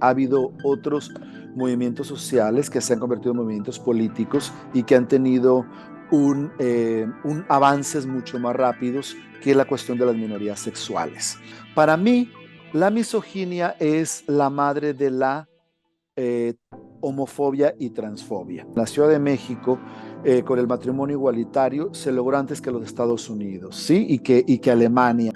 ha habido otros movimientos sociales que se han convertido en movimientos políticos y que han tenido un avances mucho más rápidos que la cuestión de las minorías sexuales. Para mí, la misoginia es la madre de la eh, homofobia y transfobia. En la Ciudad de México, con el matrimonio igualitario, se logró antes que los Estados Unidos, ¿sí? Y que Alemania.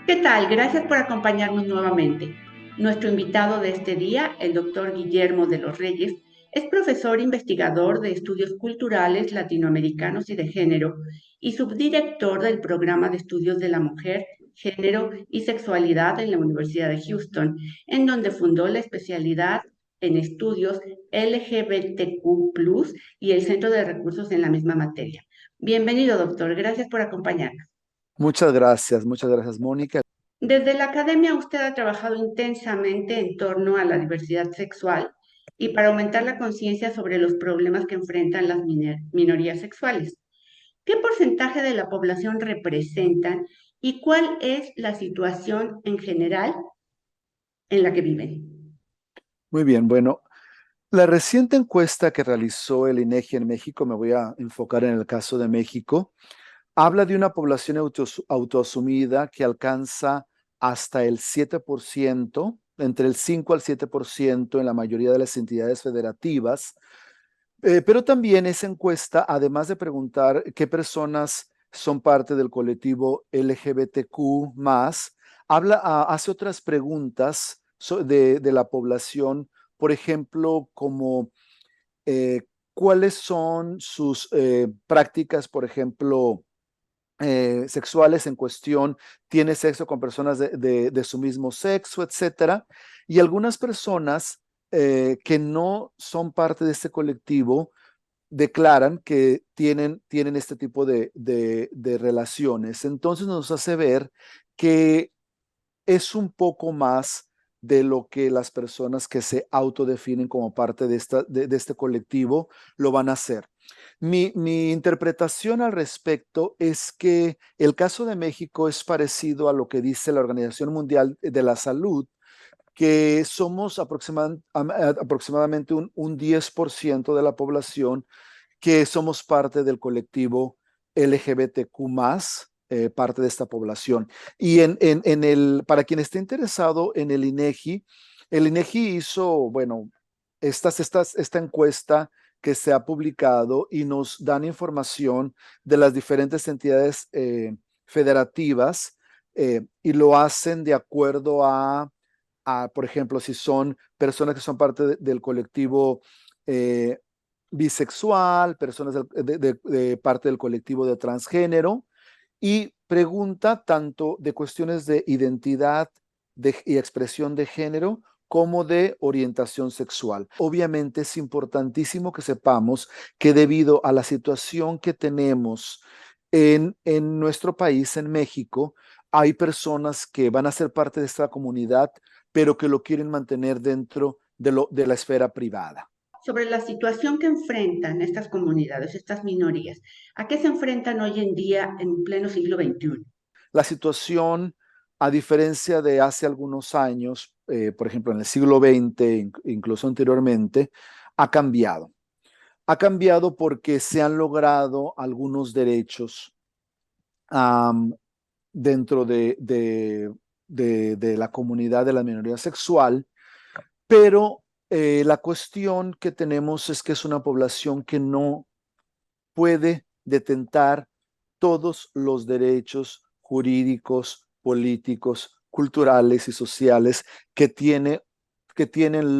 ¿Qué tal? Gracias por acompañarnos nuevamente. Nuestro invitado de este día, el doctor Guillermo de los Reyes, es profesor investigador de estudios culturales latinoamericanos y de género y subdirector del programa de estudios de la mujer, género y sexualidad en la Universidad de Houston, en donde fundó la especialidad en estudios LGBTQ+ y el Centro de Recursos en la misma materia. Bienvenido, doctor. Gracias por acompañarnos. Muchas gracias, Mónica. Desde la academia usted ha trabajado intensamente en torno a la diversidad sexual y para aumentar la conciencia sobre los problemas que enfrentan las minorías sexuales. ¿Qué porcentaje de la población representan y cuál es la situación en general en la que viven? Muy bien, bueno, la reciente encuesta que realizó el INEGI en México, me voy a enfocar en el caso de México, habla de una población autoasumida que alcanza hasta el 7%, entre el 5 al 7% en la mayoría de las entidades federativas. Pero también esa encuesta, además de preguntar qué personas son parte del colectivo LGBTQ+, hace otras preguntas de la población, por ejemplo, como eh, cuáles son sus prácticas, por ejemplo, sexuales en cuestión, tiene sexo con personas de su mismo sexo, etcétera. Y algunas personas que no son parte de este colectivo declaran que tienen este tipo de relaciones. Entonces nos hace ver que es un poco más de lo que las personas que se autodefinen como parte de este colectivo lo van a hacer. Mi interpretación al respecto es que el caso de México es parecido a lo que dice la Organización Mundial de la Salud, que somos aproximadamente un 10% de la población que somos parte del colectivo LGBTQ+, parte de esta población. Y para quien esté interesado en el INEGI hizo, bueno, esta encuesta que se ha publicado y nos dan información de las diferentes entidades federativas, y lo hacen de acuerdo por ejemplo, si son personas que son parte del colectivo eh, bisexual, personas de parte del colectivo de transgénero, y pregunta tanto de cuestiones de identidad y expresión de género como de orientación sexual. Obviamente es importantísimo que sepamos que debido a la situación que tenemos en nuestro país, en México, hay personas que van a ser parte de esta comunidad, pero que lo quieren mantener dentro de la esfera privada. Sobre la situación que enfrentan estas comunidades, estas minorías, ¿a qué se enfrentan hoy en día en pleno siglo XXI? La situación, a diferencia de hace algunos años, por ejemplo, en el siglo XX, incluso anteriormente, ha cambiado. Ha cambiado porque se han logrado algunos derechos um, dentro de la comunidad de la minoría sexual, pero la cuestión que tenemos es que es una población que no puede detentar todos los derechos jurídicos, políticos, culturales y sociales que tienen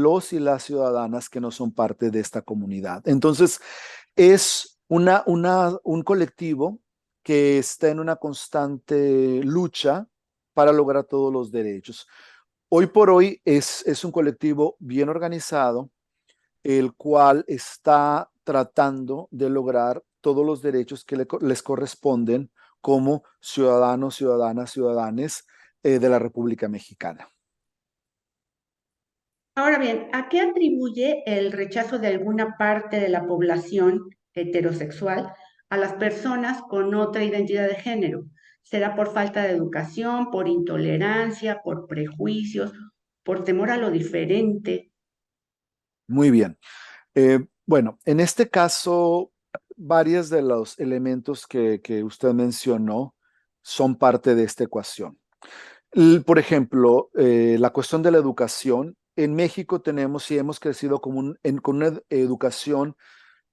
los y las ciudadanas que no son parte de esta comunidad. Entonces, es un colectivo que está en una constante lucha para lograr todos los derechos. Hoy por hoy es un colectivo bien organizado, el cual está tratando de lograr todos los derechos que les corresponden como ciudadanos, ciudadanas, ciudadanes de la República Mexicana. Ahora bien, ¿a qué atribuye el rechazo de alguna parte de la población heterosexual a las personas con otra identidad de género? ¿Será por falta de educación, por intolerancia, por prejuicios, por temor a lo diferente? Muy bien. Bueno, en este caso, varios de los elementos que usted mencionó son parte de esta ecuación. Por ejemplo, la cuestión de la educación. En México tenemos y hemos crecido con una educación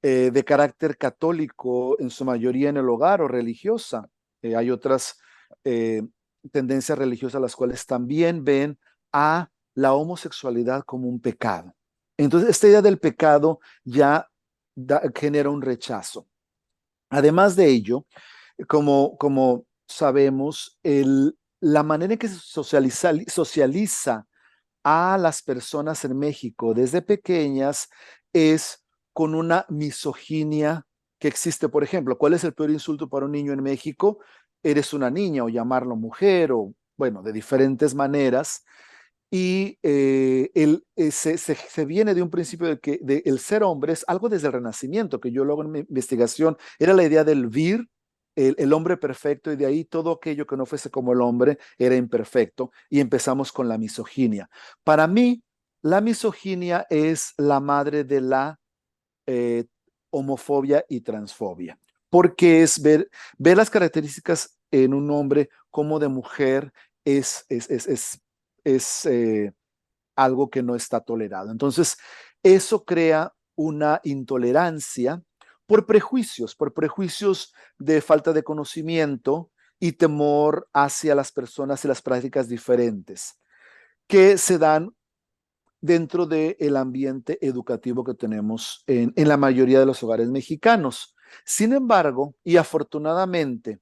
de carácter católico, en su mayoría en el hogar o religiosa. Hay otras eh, tendencias religiosas las cuales también ven a la homosexualidad como un pecado. Entonces, esta idea del pecado ya genera un rechazo. Además de ello, como sabemos, la manera en que se socializa a las personas en México desde pequeñas es con una misoginia que existe. Por ejemplo, ¿cuál es el peor insulto para un niño en México? Eres una niña, o llamarlo mujer, o bueno, de diferentes maneras. Y se viene de un principio de que el ser hombre es algo desde el Renacimiento, que yo luego en mi investigación era la idea del vir, el hombre perfecto, y de ahí todo aquello que no fuese como el hombre era imperfecto, y empezamos con la misoginia. Para mí, la misoginia es la madre de la eh, homofobia y transfobia, porque es ver las características en un hombre como de mujer es algo que no está tolerado. Entonces, eso crea una intolerancia por prejuicios de falta de conocimiento y temor hacia las personas y las prácticas diferentes que se dan dentro del ambiente educativo que tenemos en la mayoría de los hogares mexicanos. Sin embargo, y afortunadamente,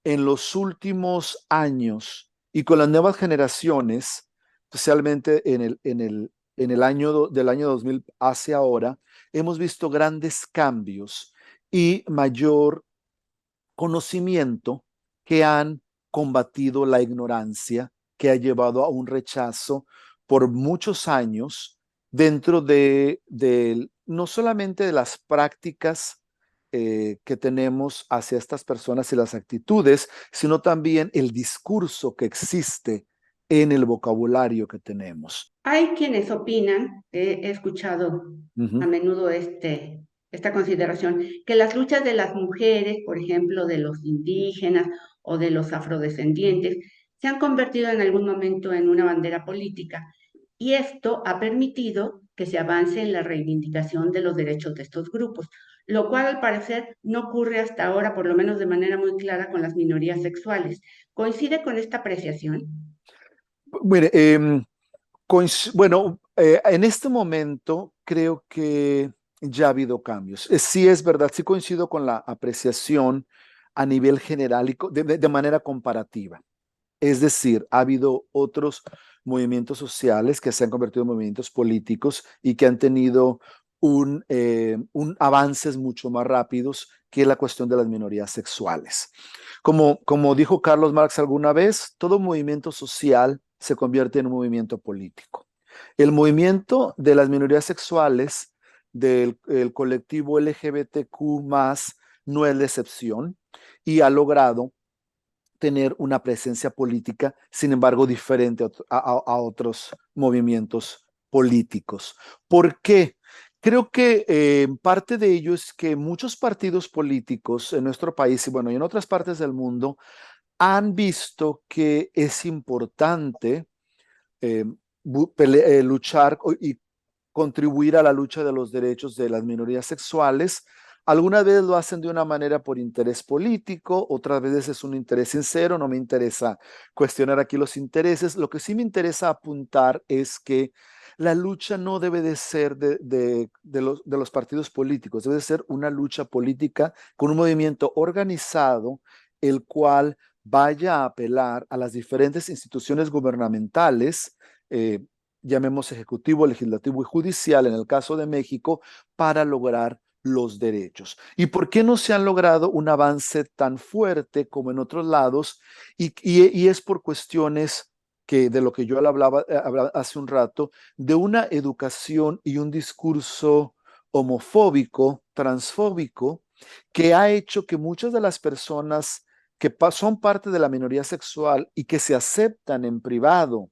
en los últimos años y con las nuevas generaciones, especialmente en el del año 2000 hacia ahora, hemos visto grandes cambios y mayor conocimiento que han combatido la ignorancia, que ha llevado a un rechazo por muchos años dentro de no solamente de las prácticas que tenemos hacia estas personas y las actitudes, sino también el discurso que existe en el vocabulario que tenemos. Hay quienes opinan, he escuchado a Ujú. menudo esta consideración, que las luchas de las mujeres, por ejemplo, de los indígenas o de los afrodescendientes, se han convertido en algún momento en una bandera política y esto ha permitido que se avance en la reivindicación de los derechos de estos grupos, lo cual al parecer no ocurre hasta ahora, por lo menos de manera muy clara, con las minorías sexuales. ¿Coincide con esta apreciación? Mire, bueno, en este momento creo que ya ha habido cambios. Sí es verdad, sí coincido con la apreciación a nivel general y de manera comparativa. Es decir, ha habido otros movimientos sociales que se han convertido en movimientos políticos y que han tenido un avances mucho más rápidos que la cuestión de las minorías sexuales. Como dijo Carlos Marx alguna vez, todo movimiento social se convierte en un movimiento político. El movimiento de las minorías sexuales del el colectivo LGBTQ+, no es la excepción y ha logrado tener una presencia política, sin embargo, diferente a otros movimientos políticos. ¿Por qué? Creo que parte de ello es que muchos partidos políticos en nuestro país y bueno, y en otras partes del mundo han visto que es importante eh, luchar y contribuir a la lucha de los derechos de las minorías sexuales. Algunas veces lo hacen de una manera por interés político, otras veces es un interés sincero, no me interesa cuestionar aquí los intereses. Lo que sí me interesa apuntar es que la lucha no debe de ser de los partidos políticos, debe de ser una lucha política con un movimiento organizado, el cual vaya a apelar a las diferentes instituciones gubernamentales, llamemos ejecutivo, legislativo y judicial en el caso de México, para lograr los derechos. ¿Y por qué no se han logrado un avance tan fuerte como en otros lados? Y es por cuestiones que de lo que yo hablaba hace un rato, de una educación y un discurso homofóbico, transfóbico, que ha hecho que muchas de las personas que son parte de la minoría sexual y que se aceptan en privado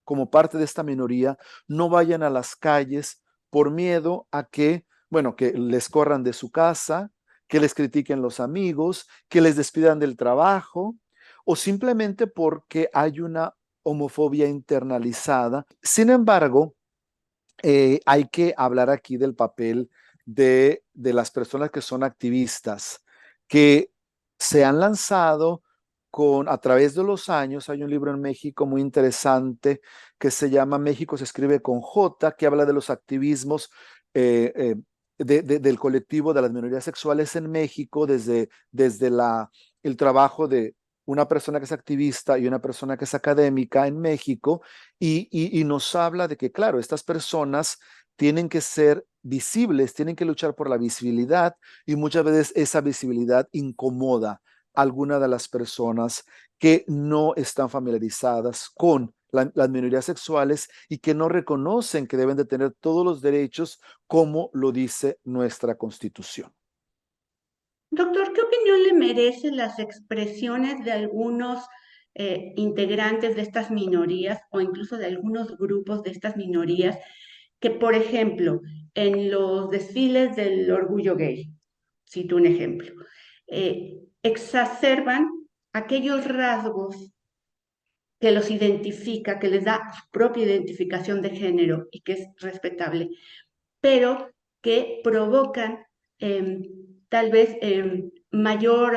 como parte de esta minoría no vayan a las calles por miedo a que, bueno, que les corran de su casa, que les critiquen los amigos, que les despidan del trabajo o simplemente porque hay una homofobia internalizada. Sin embargo, hay que hablar aquí del papel de las personas que son activistas, que se han lanzado a través de los años. Hay un libro en México muy interesante que se llama México se escribe con J, que habla de los activismos del colectivo de las minorías sexuales en México, desde el trabajo de una persona que es activista y una persona que es académica en México, y nos habla de que, claro, estas personas tienen que ser visibles, tienen que luchar por la visibilidad y muchas veces esa visibilidad incomoda a alguna de las personas que no están familiarizadas con las minorías sexuales y que no reconocen que deben de tener todos los derechos como lo dice nuestra Constitución. Doctor, ¿qué opinión le merecen las expresiones de algunos integrantes de estas minorías o incluso de algunos grupos de estas minorías que, por ejemplo, en los desfiles del orgullo gay, cito un ejemplo, exacerban aquellos rasgos que los identifica, que les da su propia identificación de género y que es respetable, pero que provocan tal vez mayor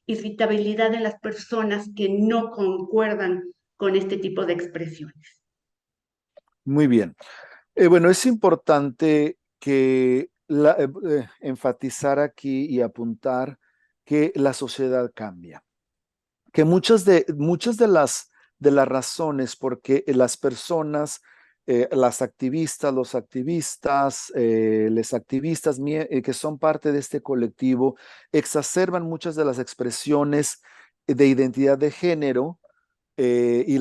irritabilidad en las personas que no concuerdan con este tipo de expresiones? Muy bien. Bueno, es importante que enfatizar aquí y apuntar que la sociedad cambia, que muchas de las razones por qué las personas, las activistas, los activistas, les activistas que son parte de este colectivo, exacerban muchas de las expresiones de identidad de género y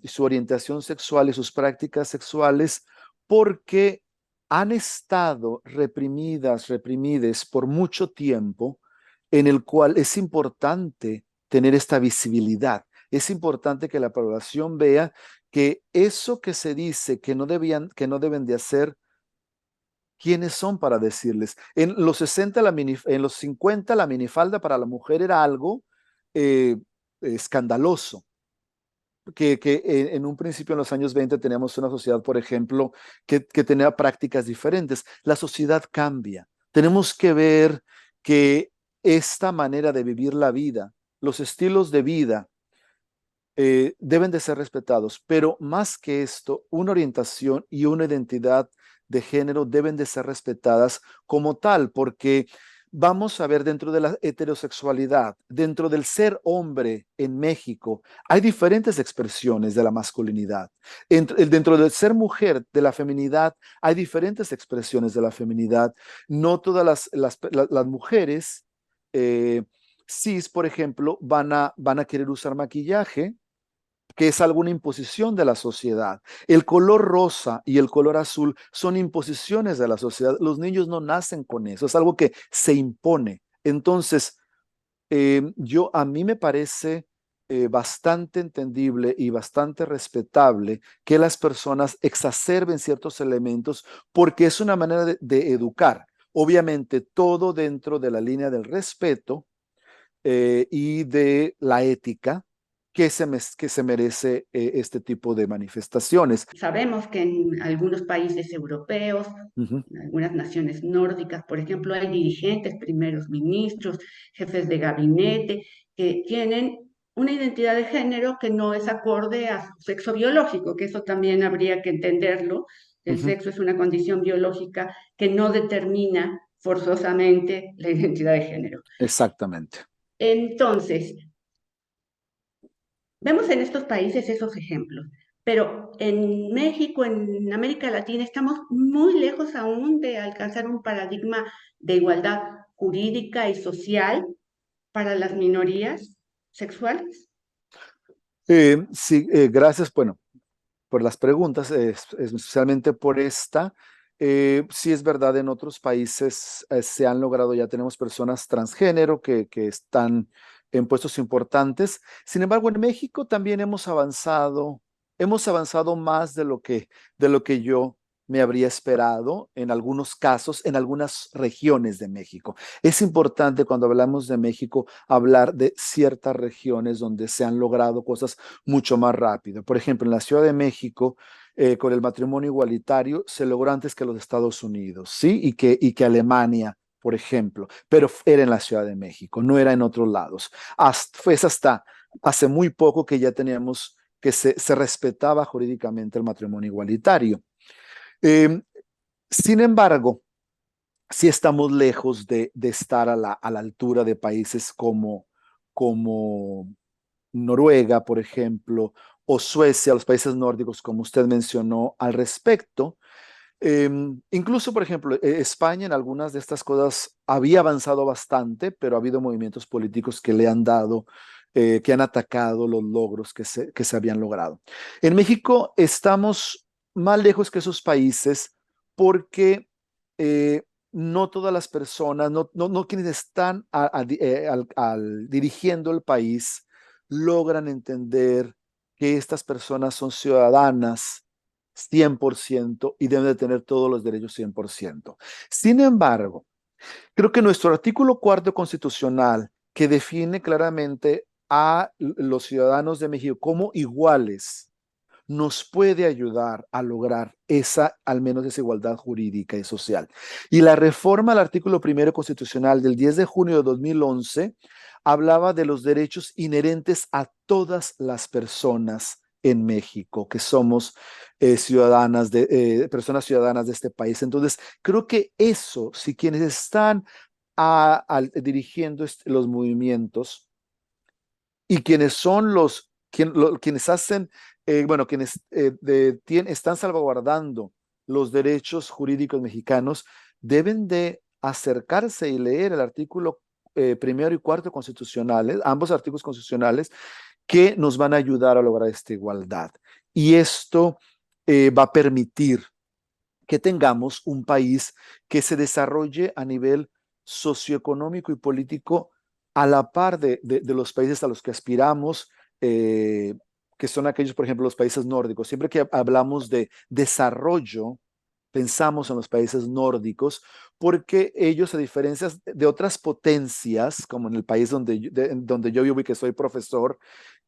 su orientación sexual y sus prácticas sexuales porque han estado reprimidas por mucho tiempo, en el cual es importante tener esta visibilidad. Es importante que la población vea que eso que se dice que no deben de hacer, ¿quiénes son para decirles? En los 60, en los 50, la minifalda para la mujer era algo eh, escandaloso. Que en un principio, en los años 20, teníamos una sociedad, por ejemplo, que tenía prácticas diferentes. La sociedad cambia. Tenemos que ver que esta manera de vivir la vida, los estilos de vida, deben de ser respetados, pero más que esto, una orientación y una identidad de género deben de ser respetadas como tal, porque vamos a ver dentro de la heterosexualidad, dentro del ser hombre en México, hay diferentes expresiones de la masculinidad. Dentro del ser mujer, de la feminidad, hay diferentes expresiones de la feminidad. No todas las mujeres cis, por ejemplo, van a querer usar maquillaje, que es alguna imposición de la sociedad. El color rosa y el color azul son imposiciones de la sociedad. Los niños no nacen con eso, es algo que se impone. Entonces, a mí me parece bastante entendible y bastante respetable que las personas exacerben ciertos elementos porque es una manera de educar. Obviamente, todo dentro de la línea del respeto y de la ética que se merece este tipo de manifestaciones. Sabemos que en algunos países europeos, Ujú, en algunas naciones nórdicas, por ejemplo, hay dirigentes, primeros ministros, jefes de gabinete, que tienen una identidad de género que no es acorde a su sexo biológico, que eso también habría que entenderlo. El ujú, sexo es una condición biológica que no determina forzosamente la identidad de género. exactamente. Entonces, vemos en estos países esos ejemplos, pero en México, en América Latina, estamos muy lejos aún de alcanzar un paradigma de igualdad jurídica y social para las minorías sexuales. Sí, gracias, bueno, por las preguntas, especialmente por esta. Sí es verdad, en otros países se han logrado, ya tenemos personas transgénero que están en puestos importantes. Sin embargo, en México también hemos avanzado más de lo que yo me habría esperado en algunos casos, en algunas regiones de México. Es importante cuando hablamos de México hablar de ciertas regiones donde se han logrado cosas mucho más rápido. Por ejemplo, en la Ciudad de México, con el matrimonio igualitario se logró antes que los Estados Unidos, ¿sí? Y que Alemania, por ejemplo, pero era en la Ciudad de México, no era en otros lados. Fue hasta hace muy poco que ya teníamos que se respetaba jurídicamente el matrimonio igualitario. Eh, Sin embargo, sí estamos lejos de estar a la altura de países como Noruega, por ejemplo, o Suecia, los países nórdicos, como usted mencionó al respecto. Incluso, por ejemplo, España en algunas de estas cosas había avanzado bastante, pero ha habido movimientos políticos que le han dado, que han atacado los logros que se habían logrado. En México estamos más lejos que esos países porque eh, no todas las personas, no quienes están dirigiendo el país logran entender que estas personas son ciudadanas 100% y deben de tener todos los derechos 100%. Sin embargo, creo que nuestro artículo cuarto constitucional, que define claramente a los ciudadanos de México como iguales, nos puede ayudar a lograr esa, al menos esa igualdad jurídica y social. Y la reforma al artículo primero constitucional del 10 de junio de 2011 hablaba de los derechos inherentes a todas las personas en México, que somos personas ciudadanas de este país. Entonces, creo que eso, si quienes están dirigiendo los movimientos y quienes son quienes hacen, bueno, quienes están salvaguardando los derechos jurídicos mexicanos, deben de acercarse y leer el artículo primero y cuarto constitucionales, ambos artículos constitucionales, que nos van a ayudar a lograr esta igualdad. Y esto va a permitir que tengamos un país que se desarrolle a nivel socioeconómico y político a la par de los países a los que aspiramos, que son aquellos, por ejemplo, los países nórdicos. Siempre que hablamos de desarrollo, pensamos en los países nórdicos, porque ellos, a diferencia de otras potencias, como en el país donde yo vivo y que soy profesor,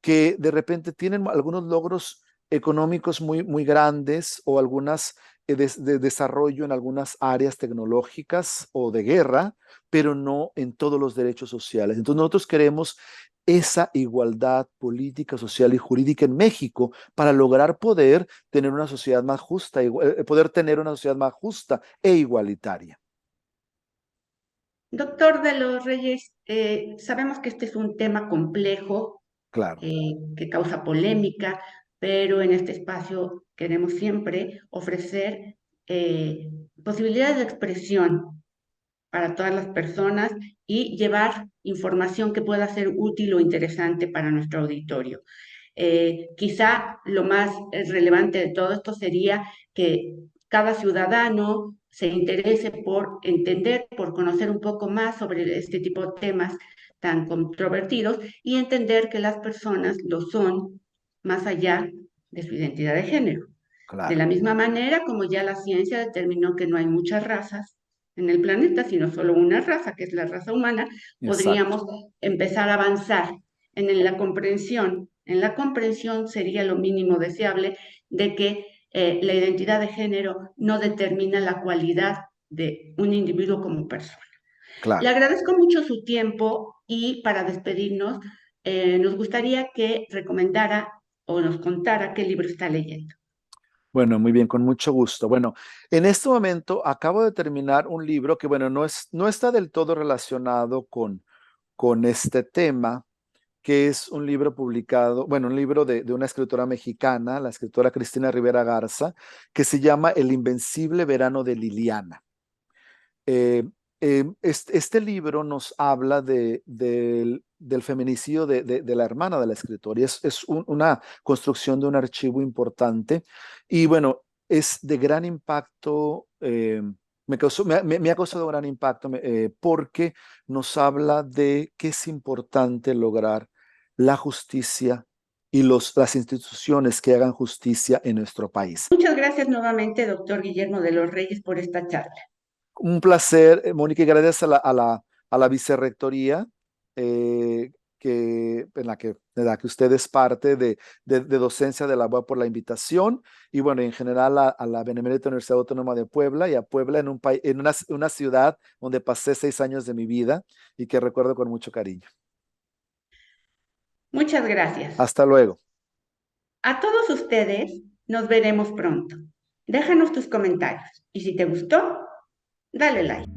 que de repente tienen algunos logros económicos muy grandes o algunas de desarrollo en algunas áreas tecnológicas o de guerra, pero no en todos los derechos sociales. Entonces nosotros queremos esa igualdad política, social y jurídica en México para lograr poder tener una sociedad más justa, poder tener una sociedad más justa e igualitaria. Doctor de los Reyes, sabemos que este es un tema complejo Claro, que causa polémica, pero en este espacio queremos siempre ofrecer posibilidades de expresión para todas las personas y llevar información que pueda ser útil o interesante para nuestro auditorio. Quizá lo más relevante de todo esto sería que cada ciudadano se interese por entender, por conocer un poco más sobre este tipo de temas tan controvertidos y entender que las personas lo son más allá de su identidad de género. De claro, la misma manera como ya la ciencia determinó que no hay muchas razas en el planeta, sino solo una raza, que es la raza humana, exacto, podríamos empezar a avanzar la comprensión. En la comprensión sería lo mínimo deseable de que la identidad de género no determina la cualidad de un individuo como persona. Le claro. agradezco mucho su tiempo y para despedirnos, nos gustaría que recomendara o nos contara qué libro está leyendo. Bueno, muy bien, con mucho gusto. Bueno, en este momento acabo de terminar un libro que, bueno, no está del todo relacionado con este tema, que es un libro publicado, bueno, un libro de una escritora mexicana, la escritora Cristina Rivera Garza, que se llama El Invencible Verano de Liliana. Eh, este libro nos habla del feminicidio de la hermana de la escritora y es una construcción de un archivo importante. Y bueno, es de gran impacto, me ha causado gran impacto porque nos habla de que es importante lograr la justicia y las instituciones que hagan justicia en nuestro país. Muchas gracias nuevamente, doctor Guillermo de los Reyes, por esta charla. Un placer, Mónica, y gracias a la vicerrectoría en la que usted es parte de docencia de la UAP por la invitación y bueno, en general a la Benemérita Universidad Autónoma de Puebla y a Puebla en una ciudad donde pasé 6 años de mi vida y que recuerdo con mucho cariño. Muchas gracias. Hasta luego. A todos ustedes nos veremos pronto. Déjanos tus comentarios y si te gustó, dale like.